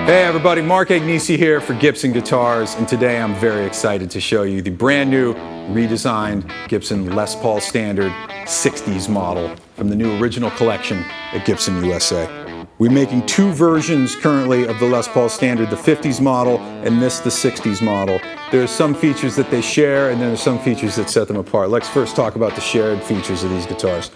Hey everybody, Mark Agnesi here for Gibson Guitars, and today I'm very excited to show you the brand new, redesigned Gibson Les Paul Standard 60s model from the new original collection at Gibson USA. We're making two versions currently of the Les Paul Standard, the 50s model and this, the 60s model. There are some features that they share and then there are some features that set them apart. Let's first talk about the shared features of these guitars.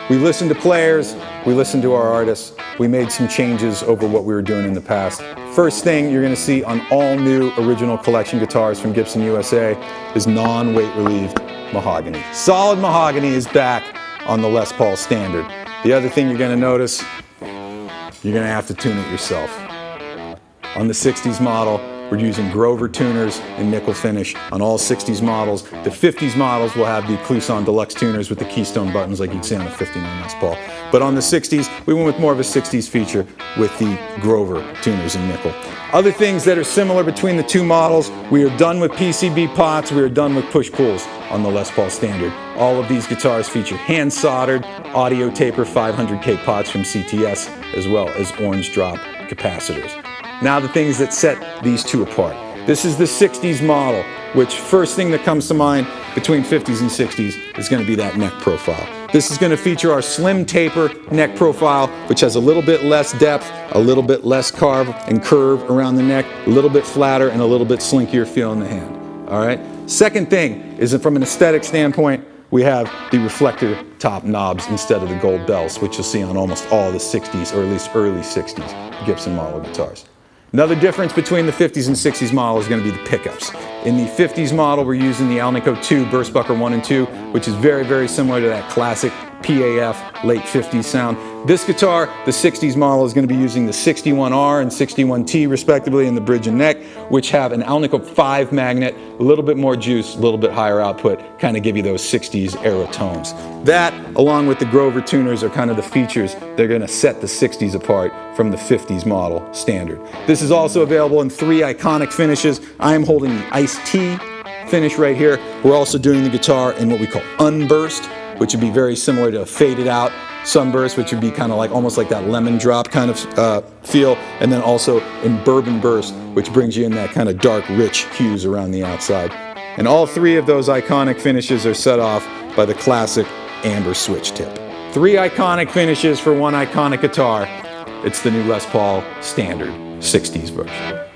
We listened to players, we listened to our artists, we made some changes over what we were doing in the past. First thing you're going to see on all new original collection guitars from Gibson USA is non-weight relieved mahogany. Solid mahogany is back on the Les Paul Standard. The other thing you're going to notice, you're going to have to tune it yourself. On the 60s model, we're using Grover tuners and nickel finish on all 60s models. The 50s models will have the Cleason Deluxe tuners with the keystone buttons like you'd see on a 59 Les Paul. But on the 60s, we went with more of a 60s feature with the Grover tuners and nickel. Other things that are similar between the two models, we are done with PCB pots, we are done with push-pulls on the Les Paul Standard. All of these guitars feature hand-soldered audio taper 500K pots from CTS, as well as orange drop capacitors. Now the things that set these two apart. This is the 60s model, which first thing that comes to mind between 50s and 60s is going to be that neck profile. This is going to feature our slim taper neck profile, which has a little bit less depth, a little bit less carve and curve around the neck, a little bit flatter and a little bit slinkier feel in the hand. All right. Second thing is that from an aesthetic standpoint, we have the reflector top knobs instead of the gold bells, which you'll see on almost all the 60s, or at least early 60s Gibson model guitars. Another difference between the 50s and 60s model is going to be the pickups. In the 50s model, we're using the Alnico 2 Burstbucker 1 and 2, which is very, very similar to that classic PAF late 50s sound. This guitar, the 60s model, is going to be using the 61R and 61T respectively in the bridge and neck, which have an Alnico 5 magnet, a little bit more juice, a little bit higher output, kind of give you those 60s era tones. That, along with the Grover tuners, are kind of the features that are going to set the 60s apart from the 50s model standard. This is also available in 3 iconic finishes. I am holding the Iced Tea finish right here. We're also doing the guitar in what we call unburst, which would be very similar to a faded out sunburst, which would be kind of like almost like that lemon drop kind of feel, and then also in bourbon burst, which brings you in that kind of dark, rich hues around the outside. And all 3 of those iconic finishes are set off by the classic amber switch tip. 3 iconic finishes for 1 iconic guitar. It's the new Les Paul Standard 60s version.